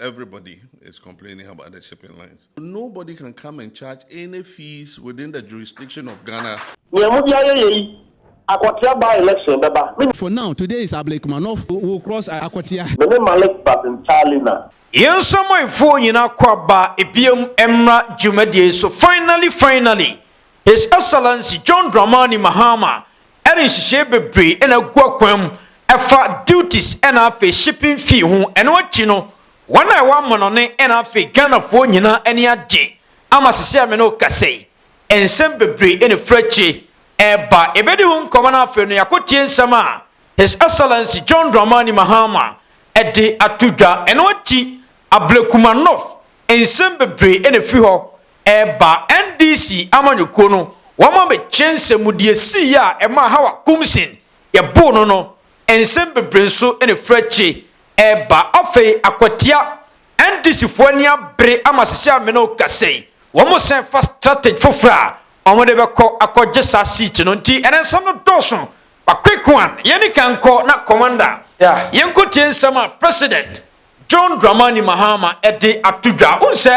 everybody is complaining about the shipping lines. Nobody can come and charge any fees within the jurisdiction of Ghana. For now, today is Ablekumanoff who will cross Akwatia. Yen someone for you now kwaba ebium emra jumadi. So finally, His Excellency John Mahama erin shebe bre ena gwakwam efa duties ena fe shipping fee ho eno achi no wana e wa monone ena fe Ghana fo nyina eni age ama sese ame no kasei ensem bebre ene frachi eba ebedi ho nkoma na fe no yakotie nsama His Excellency John Mahama ede atudwa eno achi Ablekumanoff ensem bebre ene fi ho eba NDC amanyuko no wama be chense mudie si ya ema Hawa Koomson ye bo no ensem bebre so ene frachi eba afei akwatia NDC fo ani abre amasese ameno kasei womo sen fast strategy fofra omo de beko akogye sa seat no nti ene nsam no doso ba quick one yeni kanko na commander yenko tiensama president John Mahama ede atudwa unse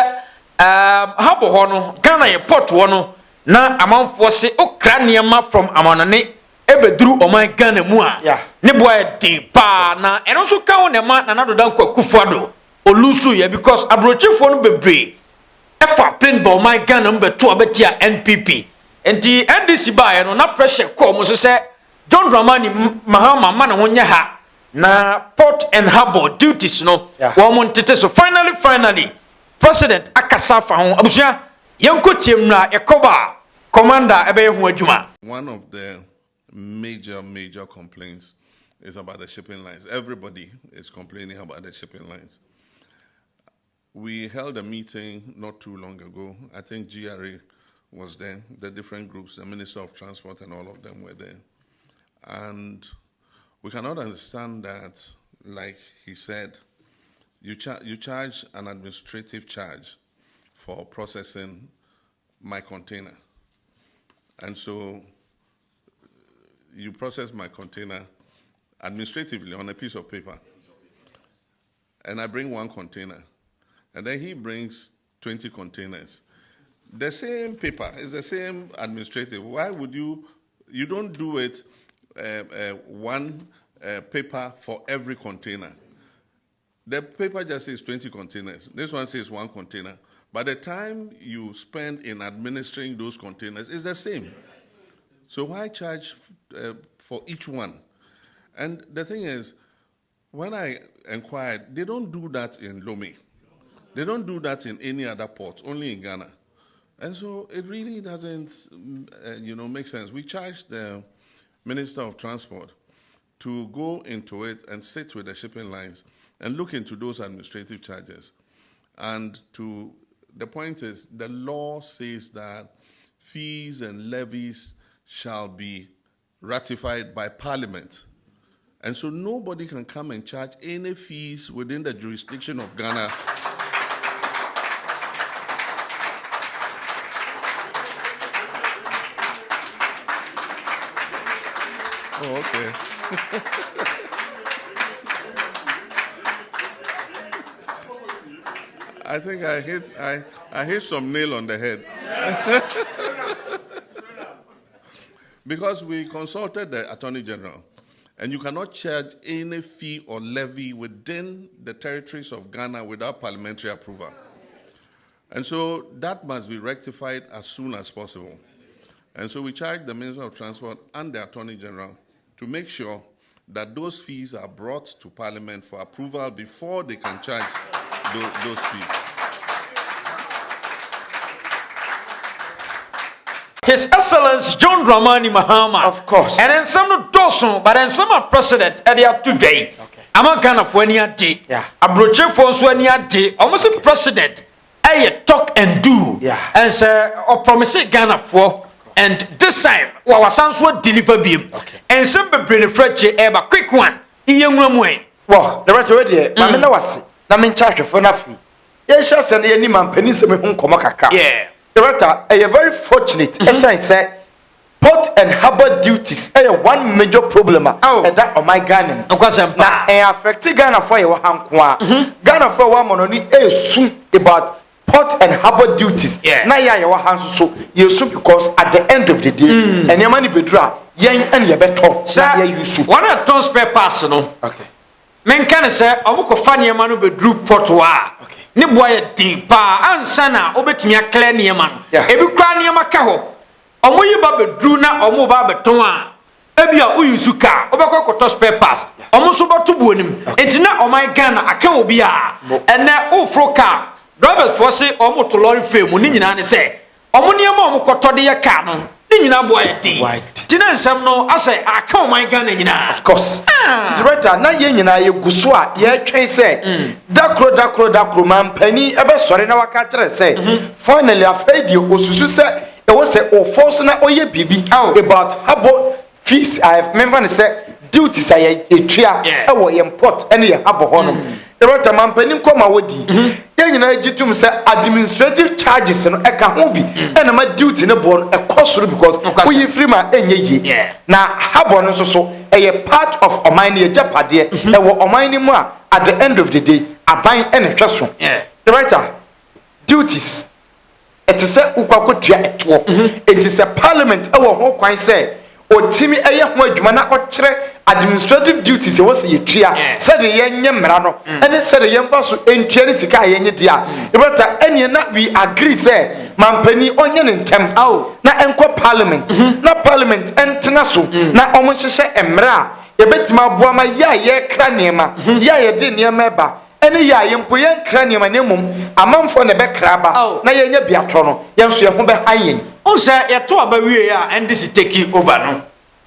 habo ho no Ghana ye port ho no na amanfo se okra niema from amanane ebeduru oman Ghana mu a ne boy de pa na eno so ka won ma na nadodan kwakufuado olusu ye because abrochifo no bebre efa plane ba oman Ghana mbeto obetia NPP enti NDC ba no na pressure ko mo so se John Mahama man ho nya ha na port and harbor duties no wo mo ntete so finally president akasafa ho abusua yenko tiemra ekoba commander ebe ho adwuma. One of the major complaints is about the shipping lines. Everybody is complaining about the shipping lines. We held a meeting not too long ago. I think GRA was there, the different groups, the Minister of Transport and all of them were there. And we cannot understand that, like he said, you charge an administrative charge for processing my container. And so you process my container administratively on a piece of paper. And I bring one container. And then he brings 20 containers. The same paper, it's the same administrative. Why would you don't do it one paper for every container? The paper just says 20 containers. This one says one container. By the time you spend in administering those containers, it's the same. So why charge for each one? And the thing is, when I inquired, they don't do that in Lomé. They don't do that in any other port, only in Ghana. And so it really doesn't, make sense. We charged the Minister of Transport to go into it and sit with the shipping lines and look into those administrative charges. And the point is, the law says that fees and levies shall be ratified by Parliament. And so nobody can come and charge any fees within the jurisdiction of Ghana. Oh, okay. I think I hit some nail on the head. Because we consulted the Attorney General, and you cannot charge any fee or levy within the territories of Ghana without parliamentary approval. And so that must be rectified as soon as possible. And so we charged the Minister of Transport and the Attorney General to make sure that those fees are brought to Parliament for approval before they can charge those fees. His Excellency John Mahama, of course, and then some doson, but then some president at today. I'm a Ghana for any day. A brochure for any day, almost a president. I talk and do, and say or promise Ghana for. And this time, our sons will deliver beam. And some bring a fracture, a quick one. Young way. Well, the right way, Mamma was not in charge for nothing. Yes, shall send any man pennies home come. Yeah, the writer, a very fortunate, as I said, port and harbour duties one major problem that on my Ghana na affect Ghana for your hankwa Ghana for one money soon about port and harbour duties na ya your hands so you soon because at the end of the day and your money bedra yen and your better say you use one of those spare pass no okay men can say omuko fa ne ma no bedru port wa ne boy din pa ansa na obetumi akle ne ma no ebi kwa ne ma ka ho omo yi ba bedru na omo ba beton a ebia uyusu ka obekọ koto spare pass omo so batu buonim entina oman Ghana aka obi a ene ofro ka drivers for say omo to lorry frame ni nyina ne say omo ne ma omo koto de ye ka no ni nyina boy din tina nsam no asay aka oman Ghana nyina of course ti director na ye nyina ye guso a ye twen say dakro man pani ebe sori na waka kire say finally afedi osusu say there was a force na oye bibi about habo fees I have remember say duties I tria e wo import and ye habo hono the right man panin koma wodi ye nyina gitum say administrative charges no e ka ho bi and ma duty ne bo e kosoro because we free ma enye yi na habo no so e part of oman ye japade e wo oman ni mu a at the end of the day aban e ne hweso the right duties it is a ukwakotua eto it is a parliament e wo ho kwan say otimi eye ho adwuma na okire administrative duties e wo se yetua say de yenye mra no ene say de yemfa so entua ne sika yenye dia ebata ene na we agree say mampani onye ne ntem na enko parliament na parliament entena so na omo hyehye emra e betima boa ma ya ye kra niema ya ye de niema ba ene ya yempo yen kra niema nemum amanfo ne be kraba na yenye biato no yenso ye ho be hayen onse ye to abawie a NDC take over no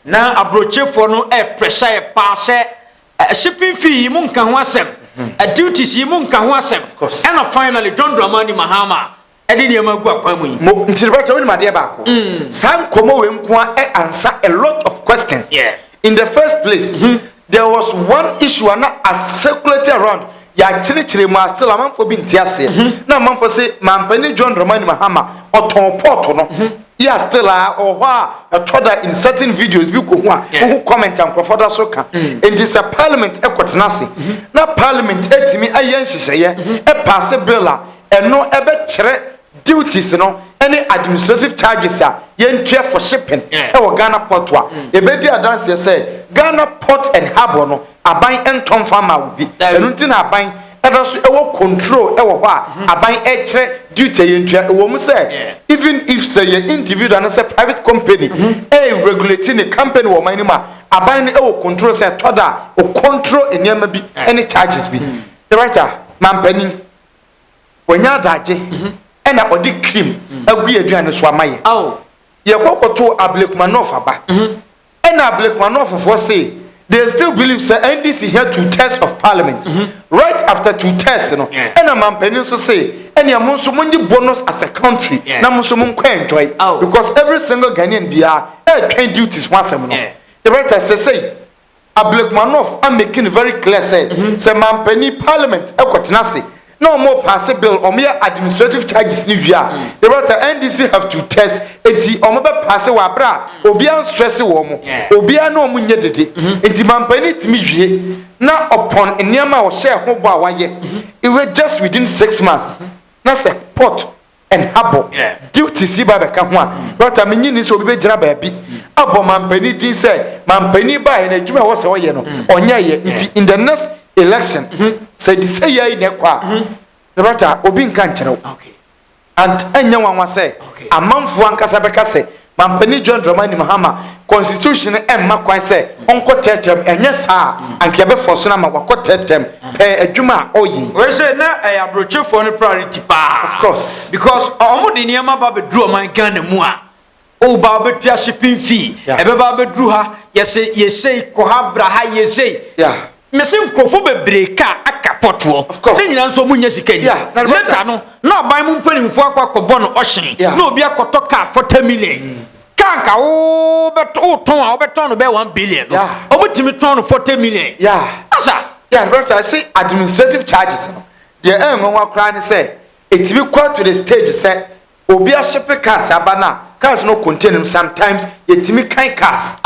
na abrochefo no pressure pass shipping fee mu nka ho asem duties yi mu nka ho asem and finally John Mahama edi niema gu akwamu yi mo ntiribata woni made ba ko sam komo we nko answer a lot of questions in the first place there was one issue and as circulated around ya chire mu still amanfo bi ntiase na amanfo say mampani John Mahama oton port no ya still a toda in certain videos bi ko ho a who comment and profoda so ka in this parliament ekwotenase na parliament etimi ayen hyehyeye e pass bill a eno ebe kire duties no any administrative charges a yentua for shipping e wo Ghana port wa e be di adance say Ghana port and harbour no aban entom fama wo bi enu ntina aban edaso e wo control e wo ho a aban e kire duty yentua e wo mu say even if say individual and say private company regulating a company wo man ma aban e wo control say toda o control enema bi any charges bi the writer mampani wonya daje and a odi cream agu aduane so amaye ye kokoto ablekmanof aba and ablekmanof for say they still believe say NDC here to test of parliament right after two tests and a man penny so say and ya monso monji bonus as a country na monso mon kwa enjoy because every single Ghanaian bia train duties once no the writer say ablekmanof are making very clear say man penny parliament ekwotenase no more pass bill or mere administrative charges ni via the writer NDC have to test enti o mo be pass wa bra obi an stress wo mo obi an no mo nye dede enti mampani timi wie na upon eniama o share ho bo awaye it was just within 6 months na say port and harbour duties ba be ka ho a writer menyi ni so obi be gira ba bi abo mampani din say mampani ba na adwuma wo se wo ye no onya ye enti in the next election say the say ya ne kwa the brother obi nka nkyerɛw and enya wanwa say amanfo ankasa beka say mampani John Mahama constitution emma kwan say onko tetem enya saa anke be force na makwa tetem pe adwuma oyi we say na abrochefo no priority pa of course because omo de niam ba be dru man Ghana mu a o ba be tua shipping fee e be ba be dru ha yesei ko ha bra ha yesei mesin krofo bebreka akapoto ne nyina nso munya sikani leta no na ban mu mpanimfo akwakobo no ohyen na obi akoto ka 40 million kanka wo beto ton a obeton no be 1 billion no obutimi ton no 40 million asa brother I say administrative charges no the enwonwa kra ne say etimi kwa to the stage say obi a ship cars abana cars no contain them sometimes yetimi kind cars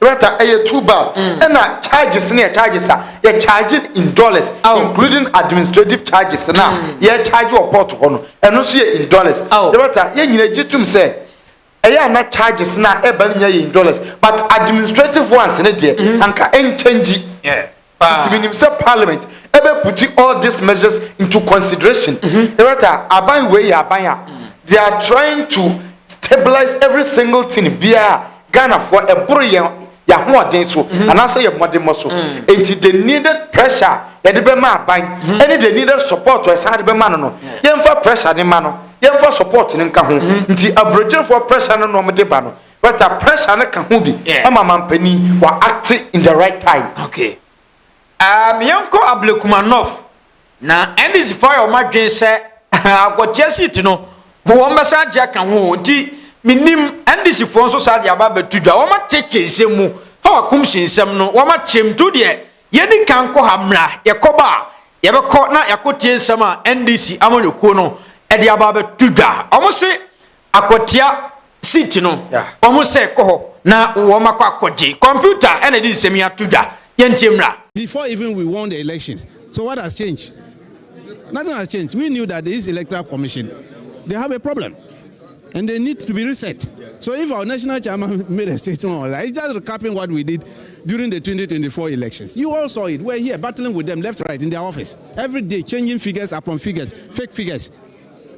Rata a 2 bar and charges near charges are charging in dollars including administrative charges now charge your port on and also in dollars Rata yen legitimate say not charges now in dollars but administrative ones in a day and can change it means parliament ebe putting all these measures into consideration Rata aban way they are trying to stabilize every single thing bia Ghana for a brilliant Yahoo so and I say modern muscle. Until they needed pressure, they needed support to a side man. Yen for pressure the man, yen for support in Kahu. Until a bridge for pressure no normal bano. But a pressure na Kahubi, Mama Penny were acting in the right time. Okay. Yanko Ablekumanov. Now, NDC fire my game say, I got Jesse to know who ambassador Jack and who minim NDC fonso sadi ababe tudwa woma cheche semu Hawa Koomson sem no woma chem to de yedi kan ko hamra yekoba yebeko na yakotie sem a NDC amonyokuo no e de ababe tudwa omo se akwatia seat no omo se ko ho na woma kwa akwaje computer ene di sem ya tudwa yentimra before even we won the elections. So what has changed? Nothing has changed. We knew that this electoral commission, they have a problem. And they need to be reset. So if our national chairman made a statement, it's just recapping what we did during the 2024 elections. You all saw it. We're here battling with them left, right in their office. Every day, changing figures upon figures, fake figures.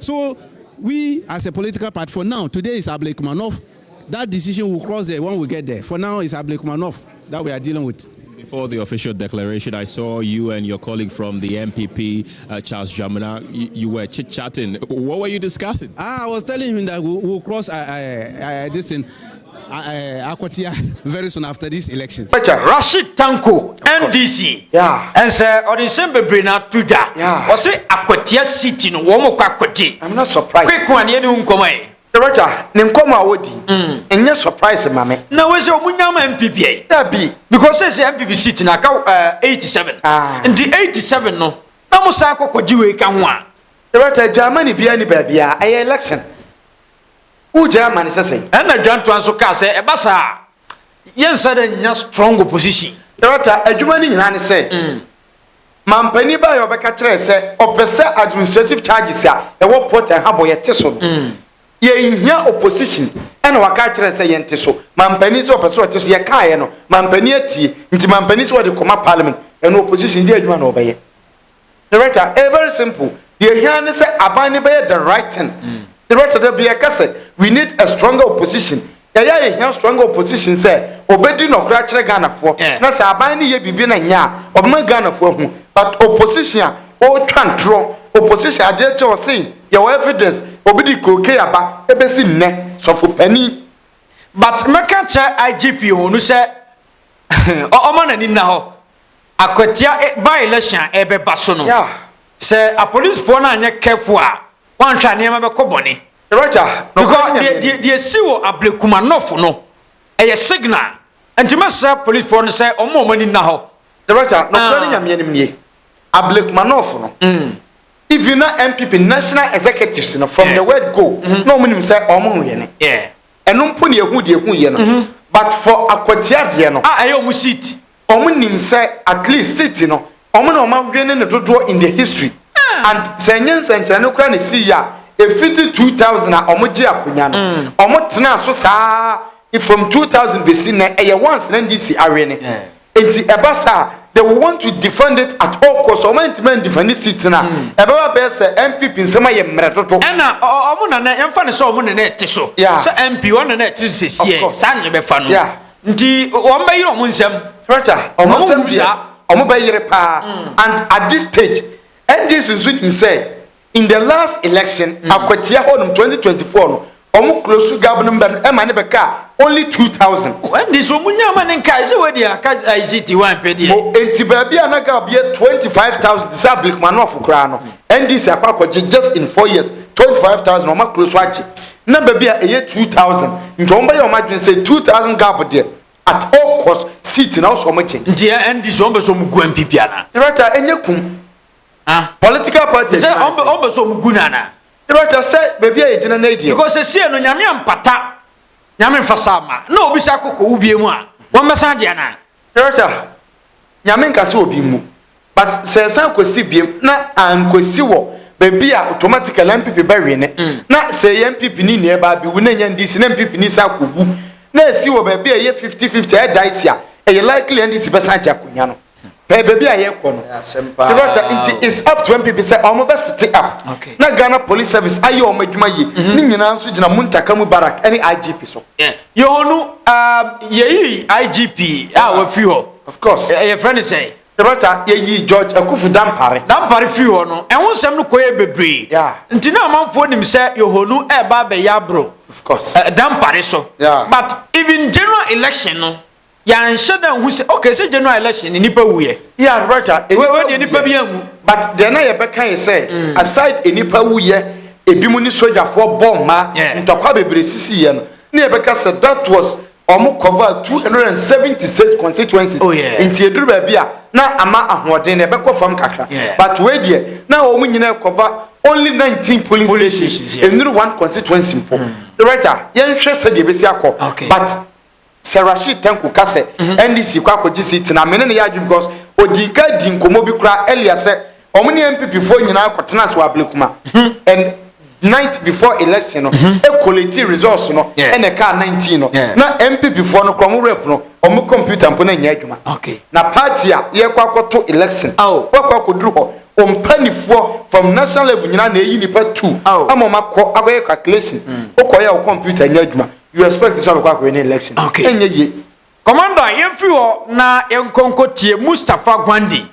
So we, as a political party, for now, today is Ablekumanov. That decision will cross there when we get there. For now, it's Ablekumanov that we are dealing with. Before the official declaration, I saw you and your colleague from the MPP, Charles Jamina. You were chit-chatting. What were you discussing? I was telling him that we'll cross this in akwatia very soon after this election. Rashid Tanko, NDC. And sir, on December Brina Tuda. Was it akwatia city no womo kwakwaji? I'm not surprised. Quick one, you know, Roger, Nimkoma Wodi, and you're surprised, mammy. Now, where's your Munyama MPPA? That be because it's MPP seat in 87. And the 87 no. Namusako Kojiwe Kamwa. The Roger Germany be any baby, I election. Who German is saying? And I don't answer Kase, a bassa. Yes, sudden, strong opposition. The Roger, a Germany in Annie say, Mampany by your Becatre say, or per se administrative charges, a what port and habo yet teson. Ye in here opposition and wakatre say yente so mampani so person to see kai no mampani ati nti mampani so de koma parliament and opposition dey adwuma no obeye director very simple the here say abani be the right thing director there be a case we need a stronger opposition ye here stronger opposition say obedi no kra kire Ghana for na say abani ye bibi na nya obma Ghana for hu but opposition o twantro opposition ade che o say your evidence obidi koke aba ebesi nne so for penny but mekacha IGP honu say o na ni na ho akwatia by election ebe baso no say a police for na anya careful a wan hwa ne ma be kobone Roger because the siwo Ablekumanov no e signal antimasa police for no say o mo ni na ho Roger no plan nyame anim nie Ablekumanov no if you not MPP national executives from the word go no minim say omo ye ne eno mpo ne ehu de ehu ye no but for akwatia de no ayo mu seat omo nim say at least seat no omo na omo hwene ne dodo in the history and senyen sentra ne kura ne see ya e 52000 a omo gi akonya no omo tena so saa from 2000 besi na e once na NDC awe ne enti ebasa they will want to defend it at all costs. Or meant to defend this seat now. About best MPP in some way, Merato. And I'm funny so on the net. So, MP on the net to see San Befano. Yeah. The one by your Munsem, Roger, almost and at this stage, and this is what he said in the last election, Akwatia on 2024. Almost close to government Emanebeka only 2000. When this woman and Kaiser where they are ICT one penny. Baby anaga be 25,000 disablik manof krano. And this akwakoje just in 4 years 25,000 almost close watch. Na baby a year 2000. Njomba your imagine say 2000 gap there at all costs seat now so much. Dear and this ombe so mugu MPP ana. Director enyekum. Political party. Ombe so mugu nana. Roger said, baby, I didn't need you. Because I see no Yamian Pata, nyame fasama na obi sa kokko ubie mu a won mesa de na Roger nyame nkase obi mu but se san kwesi biem na ankwesi wo baby a automatically MPP ba we ne na se MPP ni ne ba bi wo na nya NDC na MPP ni sa kogu na esi wo baby a ye 50-50 e dice a e likely NDC be san ja konya no baby a ye ko no it's up to MPP say omo be sit up na Ghana Police Service aye omo adwuma ye ni nyina nso gina muntaka mu barak any IGP so ye honu ye IGP a wa fi ho of course your friend say Roger ye George Akufu dampare fi ho no ehun sem no koye bebre nti na amanfo nim say ye honu e ba be ya bro of course dampare so but even general election no ya nshada hu say okay say general election ni nipa wuye Roger we nipa bi amu but then na ye be kan say aside enipa wuye ebimu ni soldier for bomb ma ntokwa bebre sisi ye no na ye be ka say that was omo cover 276 constituencies inti eduru ba bia na ama ahoden na be ko fam kakra but we there na omo nyina cover only 19 police stations enuru one constituency mpo the writer yen hwe se de be si akọ but Serashi Tanku kase NDC kwa ko GC na mene ne ya adwum because odika di nkomo bi kura earlier say omo ne MPP fo nyina akotena so ablekuma and night before election no e collect results no e ka 19 no na MPP fo no kromo rep no omo computer mpo na nya adwuma na party a ye kwa kwato election kwa koduru ho ompanifo from national level nyina na eyi nipa 2 amoma agoye calculation okoya o computer nya adwuma you expect this one kwa win election enye ye commander yemfi ho na enkonkotie Mustafa Gwandi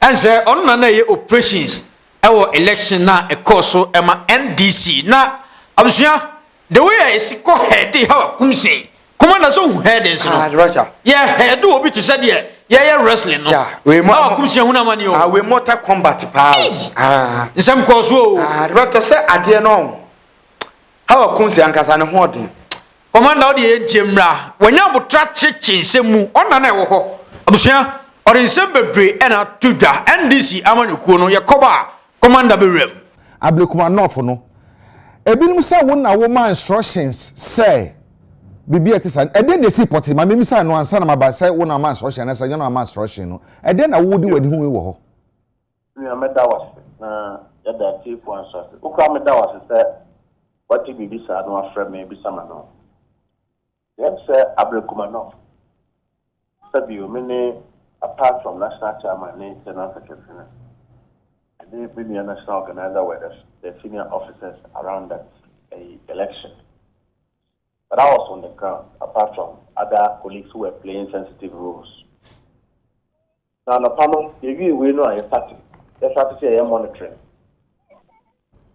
anse on na ye operations ewo election na ekoso ema NDC na abusua the way is ko head Hawa Koomson commander so head is no Roger head obi to say there yeah wrestling no Hawa Koomson huna mani o we mortal combat pa nsem ko so Roger say ade no Hawa Koomson ankasa ne ho odin commander odi enjemra wanya botra chechensemu ona na ewo ho abusua orinsem bebre ena tudwa NDC amanekuo no yekoba commander berem ablekuma north no ebinim say wona wo man instructions say bibi etisa eden dey support ma memi say no ansa na maba say wona man instruction na say na man instruction no eden na wo di wadi hu wo ho ni ameda was na yada tifu ansa ukwa ameda was say wati bibi sa no afre me bi sama no yes ablekuma north sabi o mene apart from national chairman and general secretary they bring the national organizer with the senior officers around that election. But I was on the ground, apart from other colleagues who were playing sensitive roles. Now, the panel, we know a party. They start to say monitoring.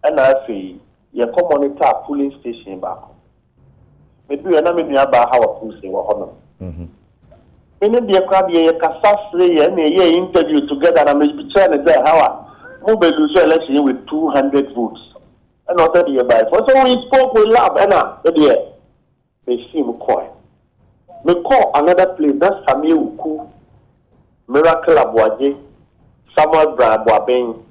And I say, you come monitor a polling station back. Maybe you're not maybe about Hawa Koomson or Honor. Many the crowd, you can say, and a interview together, and I'm trying to say, Hawa. Who will lose election with 200 votes? And not that year by. So we spoke with love, and they seem quiet. We call another place, that's Samuel Uku, Miracle Abwaje, Samuel Brabwabeng.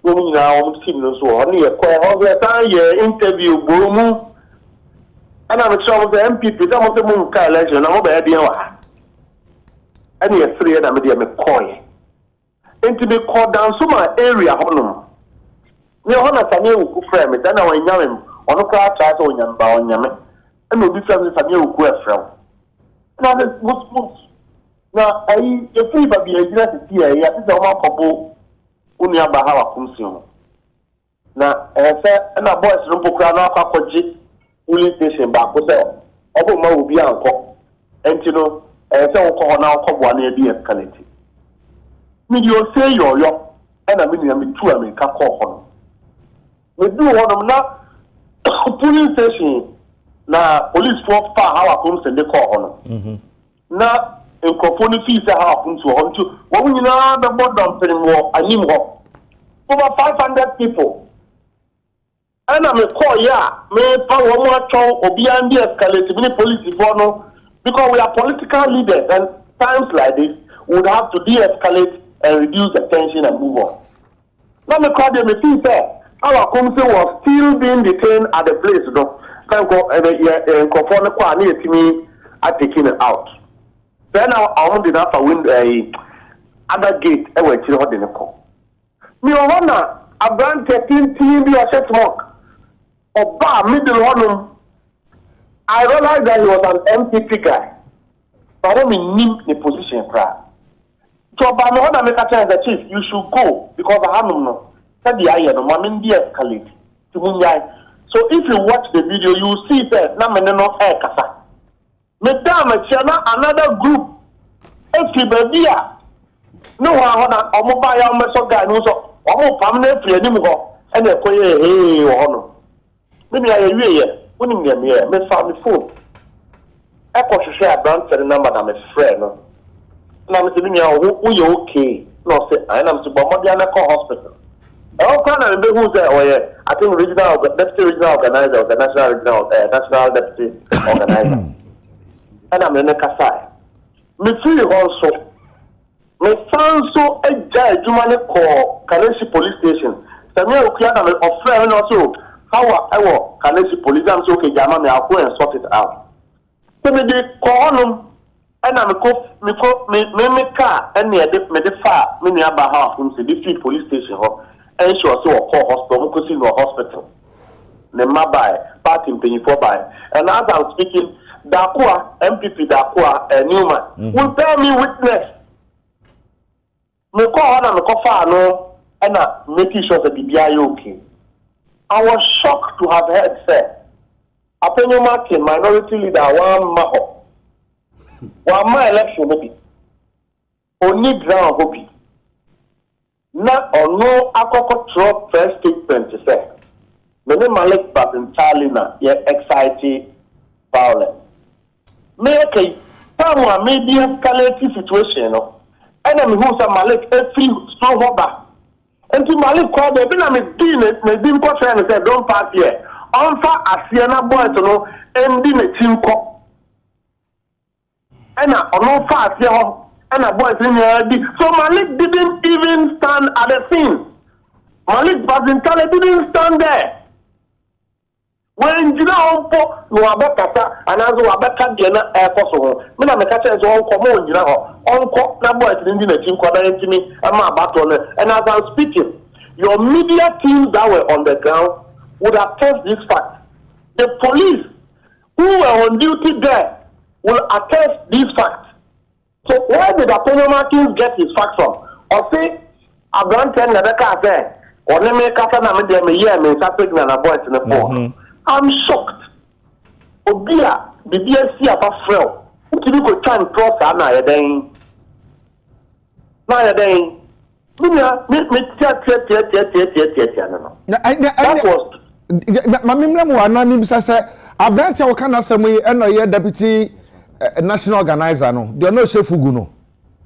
We now see so only a quiet over a interview, boom. And I'm sure the MPP, some of the moon election, I'm over there. And you're free, and I'm a coin. Into the call down some area honum. We are on a Samuel Uku frame, then I will yam on a car chat on Yamba on Yamet, and will be some Samuel Uku from. Now, this was now, I free by the agency here, yet is a one couple Unyaba Hawa Koomson. Now, I said, and a boy's room book around our Kakoji, police station back with them. Obama will be uncle. And you know, I said, oh, now come one year de escalated. You say yo, and I mean, I'm two American call. We do one of now police station, now police force far Hawa Koomson they call on. Now, in Cofoni fees, Hawa Koomson on to when you know the bottom more, I need more. Over 500 people. And I'm a call, may power more chow or beyond the escalated many police because we are political leaders, and times like this would have to de escalate and reduce the tension and move on. Now, the crowd, they say, Hawa Koomson was still being detained at the place, though. Can go and conform the quality to me are taking it out. Then I won't enough a wind other gate and went to the call. Me a brand 13 team be a set smoke. Or bar middle one. I realized that he was an MPP guy. So I don't mean the position cry. So but I make a chance that chief, you should go because I have no. Said the iron, one de-escalate to Munyai. So if you watch the video, you will see that na meneno air kasa. Madam, another group. If you be no one on mobile message guy knows or permanent free anymore, and they call hey or no. Maybe I hear you. Winning them here, may found the phone. I could share a brand for the number I'm a friend. Now, Mr. Minya, who you okay? No, say, I am to Bomadiana Hospital. All kind of who's there, or yeah, I think regional, deputy regional organizer, the national deputy organizer. And I'm in the Kasai. Me feel also. Me sound so a judge, you want to call Kaleshi police station. Samia Ukiana of friend also. How Kaleshi police, I'm so okay, Jamani, I'll go and sort it out. So me call them, and I'm me car, and me the far, me near Baha, from the police station. And she was so call hospital, because in a hospital. The Mabai, party paying for by. And as I'm speaking, Dakua, MPP Dakua, and Newman, will tell me witness. Me call on the coffee, no, and making sure that the BI okay. I was shocked to have heard say, Apenyo Martin, minority leader, one maho. One my election will be. Only ground will be. Not or no akoko first statement to say. Mene Malik Basintale na ye excited violence. Make a maybe escalating situation no. Enemy who say Malik every strong hoba. And to Malik called the bin am din ko say and say don't pass here. Onfa asiana boy to no endi na tinko. Ena ono fa asia and a boy so Malik didn't even stand at the scene. Malik Basintale didn't stand there. When you know, no abekata, and as Wabeka Diana Air Force, Mina Mekata is all common, you know, on number is in the team calling to me, and my battle. And as I'm speaking, your media teams that were on the ground would attest this fact. The police who were on duty there will attest this fact. So where did Apenyo Martin get his facts from? Or say, Abraham Ten Rebecca there, or Neme Katana Medium a year, may something than a boy in the phone. I'm shocked. Obia, the BSC of a frail. Who can you go try and cross Anna Yadane? Nayadane. That was. Mamma Wana says, Abraham Wakana Samui and a deputy national organizer. No, they are not Shefuguno.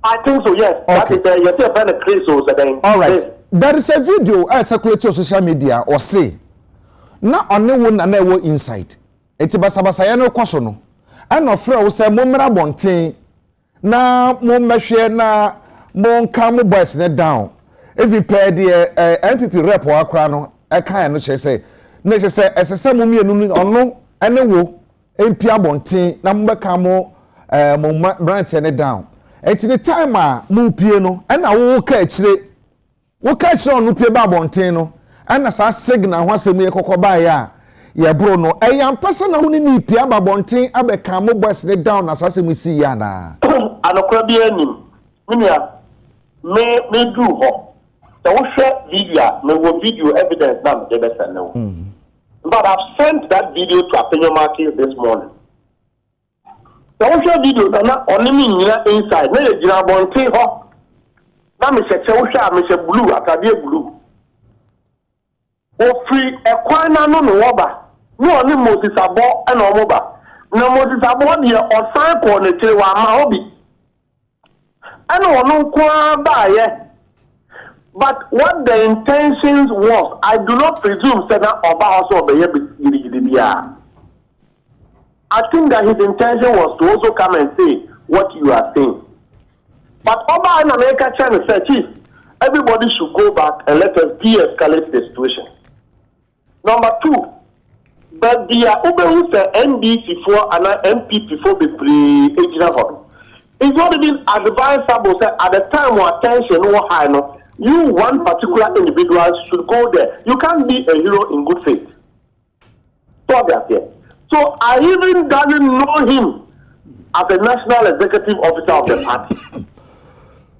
I think so, yes. Okay. That is you're very crazy. All right. There is a video circulating on social media or say. Na only one na wo inside eti basabasa ya no kwaso no and of friend say mo mra bonten na mo mehwe na mo nka mo boys ne down every pair the MPP rep wa akra no e kan no say na say esese mo mienu ono ene wo empia bonten na mo beka mo mo branch ne down eti the time a mo pie no e na wo ka akire ono pie ba bonten no and as a signal was a mere cocoba ya Bruno, a young person only need Piaba Bontin, Abekamo boys let down as we see Yana. And a crabby Minia may do ho. The share video, may will video evidence now, the best I know. But I've sent that video to Apenyo Martin this morning. The share video, not only mean inside, no, you are Bontin ho. Now, Mr. Chosha, Mr. Blue, Akadia Blue. O free a kwana no woba no only Moses abo and omoba na Moses abo de o san ko ne tire wa ma obi and onu kwa ba ye but what the intentions was I do not presume say na oba also obeye bia I think that his intention was to also come and say what you are saying but oba in America China said chief everybody should go back and let us de-escalate the situation. Number two, But the who say NDC for and MPP for the pre-agina for. It's not even advisable say at the time when attention was high, no, you one particular individual should go there. You can't be a hero in good faith. So I even doesn't know him as a national executive officer of the party.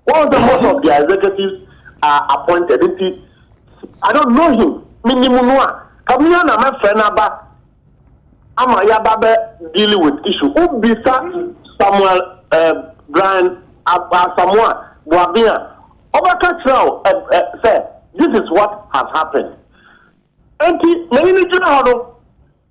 One of the most of the executives are appointed. I don't know him. Minimum. Kamina na my friend aba. Ama yababe dealing with issue. Ubisa Samuel Brian Samuel Boabia. Obaka Trao say this is what has happened. And team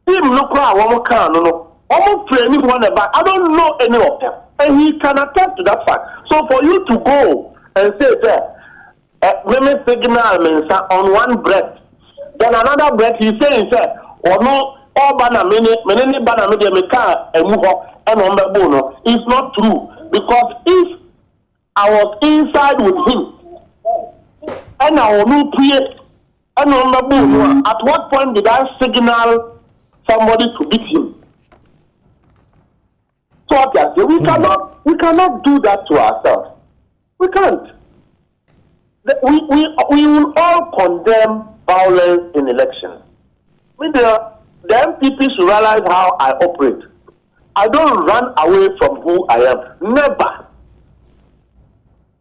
no crowd one can no. Almost anyone about I don't know any of them. And he can attest to that fact. So for you to go and say that women signal on one breath, then another breath he's saying or no all banner many banner media meka and move up and on the bono. It's not true. Because if I was inside with him and I will not create and on the bono, at what point did I signal somebody to beat him? So we cannot do that to ourselves. We can't. We will all condemn violence in elections. The MPP should realize how I operate. I don't run away from who I am. Never.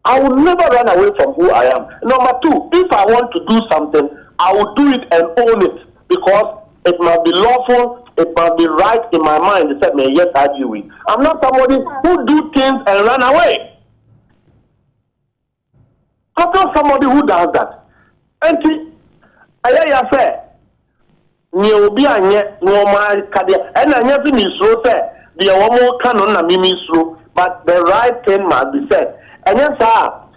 I will never run away from who I am. Number two, if I want to do something, I will do it and own it because it must be lawful, it must be right in my mind. They said, yes, I do it. I'm not somebody who do things and run away. I'm not somebody who does that. And I say, you be a no my career, and I never miss say the one canon na me but the right thing must be said. And yes, but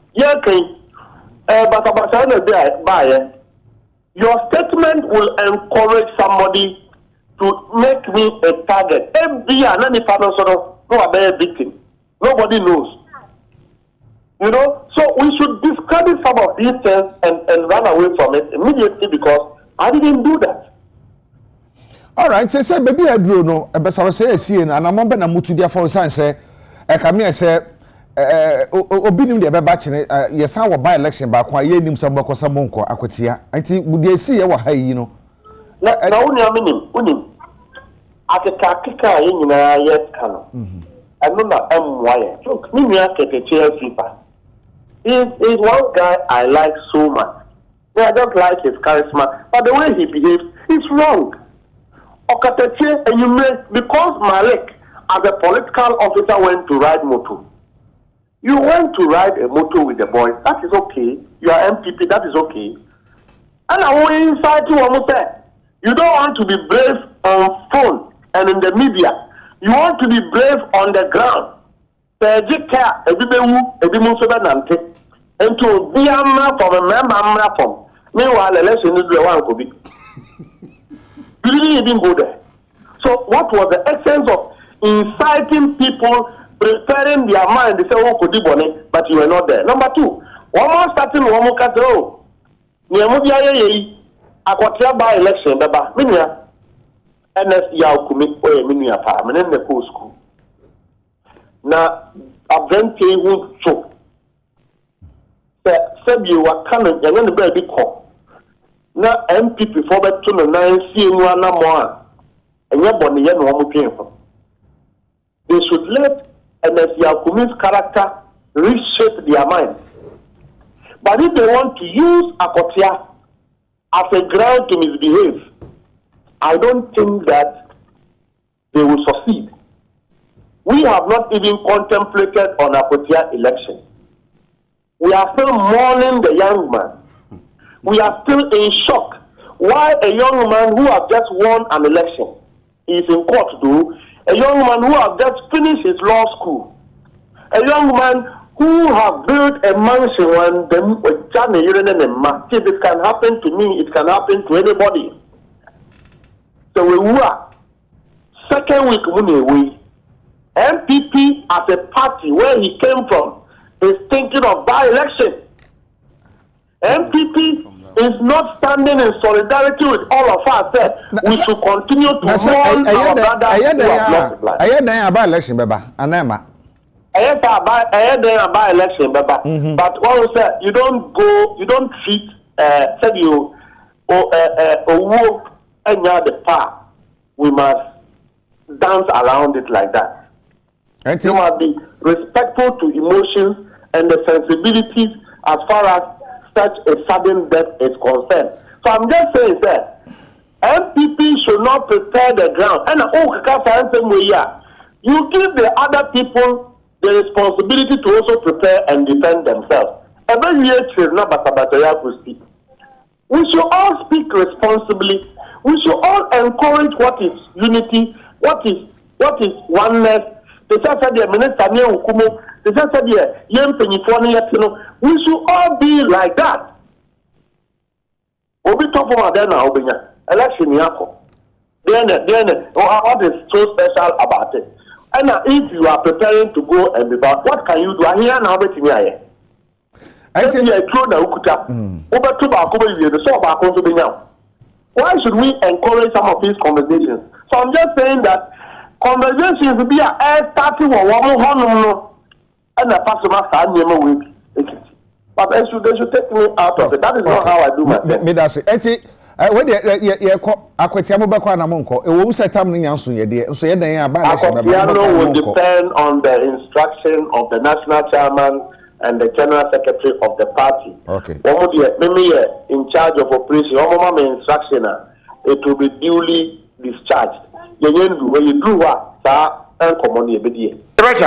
your statement will encourage somebody to make me a target. Victim. Nobody knows. You know, so we should discredit some of these things and run away from it immediately because I didn't do that. All right, say baby I drew no, besa say see and I'm na mutu dia for san say come here say obi nim de be ba kine yesan wo by election ba kwa ye nim some bokosa monko akwatia anti de see ye wa ha yi no na woni unim akeka ye nyina ye kano eno na emwaye look me nua kekeche fifa is one guy I like so much. I don't like his charisma, but the way he behaves is wrong. And you may, because Malik, as a political officer, went to ride motor. You went to ride a motor with the boys. That is okay. You are MPP. That is okay. And I want to inside you almost there. You don't want to be brave on phone and in the media. You want to be brave on the ground. And to be a map from a member from. Meanwhile, election is the one to be. You didn't even go there. So what was the essence of inciting people, preparing their mind? They say, oh, could you bonnet, but you were not there. Number two, one more starting, one more cut row. Akwatia by election, Baba, Minia, NS Yaukumi, or Minia Farm, and then the post school. Now, a brand would show. Said you were coming, and then the baby call. Now, MPP for the 2 seeing one more, and your bonny and one came from. They should let NS Yakumi's character reshape their mind. But if they want to use Akwatia as a ground to misbehave, I don't think that they will succeed. We have not even contemplated on Akwatia election. We are still mourning the young man. We are still in shock. Why a young man who has just won an election is in court though? A young man who has just finished his law school. A young man who has built a mansion when if it can happen to me, it can happen to anybody. So we were second week we MPP as a party where he came from is thinking of by-election. MPP is not standing in solidarity with all of us. We should continue to mourn our brothers who have lost blood. About election, Baba, Anema. About election, Baba. But also, you don't treat, said you, and the part. We must dance around it like that. You must be respectful to emotions and the sensibilities as far as such a sudden death is concerned. So I'm just saying that MPP should not prepare the ground. And you give the other people the responsibility to also prepare and defend themselves. We should all speak responsibly. We should all encourage what is unity, what is oneness. We should all be like that. Obi talk about that now, election yako. Then what is so special about it? And if you are preparing to go and be back, what can you do? I hear now betting here. I think you are true now. Over to why should we encourage some of these conversations? So I'm just saying that conversations will be starting with one and the person but they should take me out of it. That is not how I do my thing. Me that's it. When akwatia mobekwa na monko e wo set am nya so ye de so ye dan aba na akwatia will depend on the instruction of the national chairman and the general secretary of the party. Okay. Maybe in charge of operation. My instruction, it will be duly discharged. When you do what,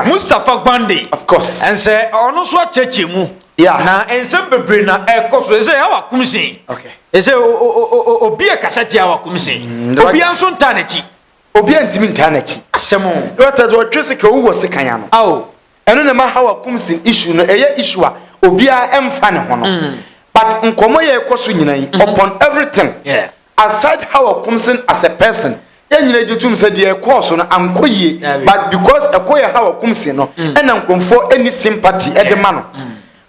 Mustafa Gbande, of course, and say, "Oh no, so chechimu." Yeah. Na ensemble brain na ekoso say Hawa Koomson. Okay. Say obi e kasati Hawa Koomson. Obi anso ntanechi. Obi antimi ntanechi. Asemo. What has what Jessica who was sekanya no. Aw. Eno na ma Hawa Koomson issue no eye issue a obi a emfa ne ho no. But nkomo ye ekoso nyina upon everything. Yeah. Aside Hawa Koomson as a person, nyina jetum say the course no ankoye, but because ekoye Hawa Koomson no ena nkomfo any sympathy e de ma no.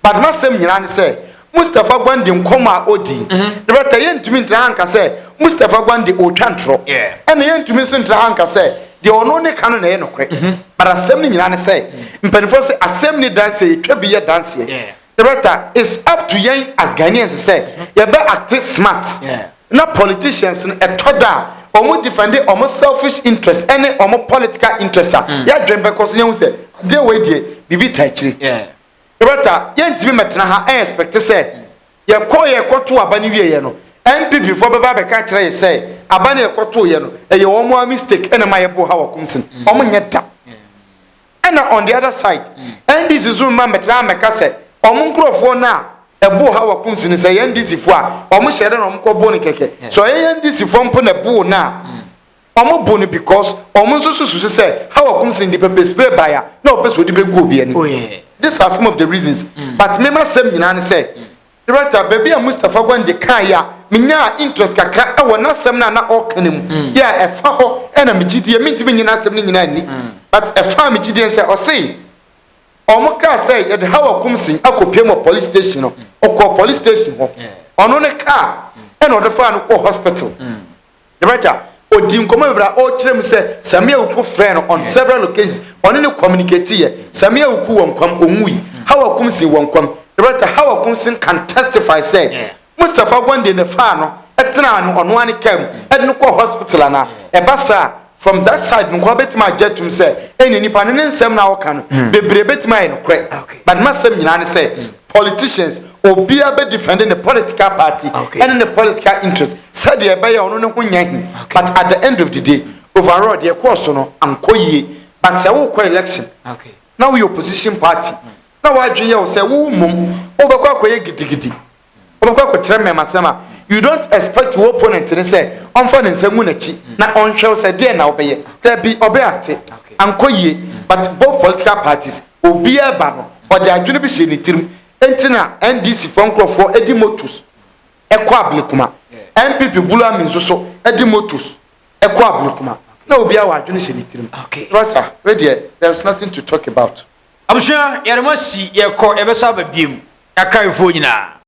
But masem nyina ne say Mustafa Gbande nkomo a odi. The better yentumi ntra hanka say Mustafa Gbande o twantro. Ena yentumi so ntra hanka say the ono ne kanu na ye nokre. But asem ni nyina ne say mpanifo say asem ni dance e twa bi ye dance ye. The better is up to yen as Ghanaians say you be act smart. Na politicians no etoda omo defend omo selfish interest any omo political interest ya dwen because you say dey we dey bibi tachiri Roberta yentimi metena ha expect say ye koto abani wiye no MPP for baba be ka kire say abani ye koto ye no ye omo mistake ena ma ye bo Hawa Koomson omo nyeta and on the other side NDC Zuma metena meka say omo nkrofo na ebo Hawa Koomson say NDC fo a omo shere no mko bo ni keke so NDC fo mpo na bo na omo bo ni because omo susu say Hawa Koomson di pepe spray buyer na opeso di be go bi ani. These are some of the reasons. But me must say, say, Director, baby, Mustafa Gbande Kaya, Minya interest Kaka, I will not say na Okenim. Yeah, a faho, and a Mijidi, mean to be in us, but a farm Mijidi say, or say, Omoka say, at Hawa Koomson, I could pay more police station or call police station on a car and on the farm or hospital. Director, Odim Komabra, all Trim say, Samia Uku friend on several occasions, on any communicate here, Samia Uku won't come Umui, Hawa Koomson won't come. The writer Hawa Koomson can testify, say, Mustafa Gbande in the farm, Etran on one cam, at Nuko Hospital, and a bassa from that side, Nukwabet my jet to say, any Nipanin Sam now can be brebet mine, but Massam Yan say, politicians or be able defending the political party and in the political interest, said the Abaya on but at the end of the day, overall, the Kosono and Koye, but say, election. Now we opposition party. Now I dream say, you don't expect your opponent to say, I'm finding some munachi, not on show say, dear now be there be obeate and Koye, but both political parties will be a banner or they are going to be seen it. Entina NDC Fonko for Edimotus Equablicuma MPP Bula means so Edimotus Equablicuma. No, be our unison. Okay, right. There's nothing to talk about. I'm sure you must see your core ever saw a beam. I cry for you now.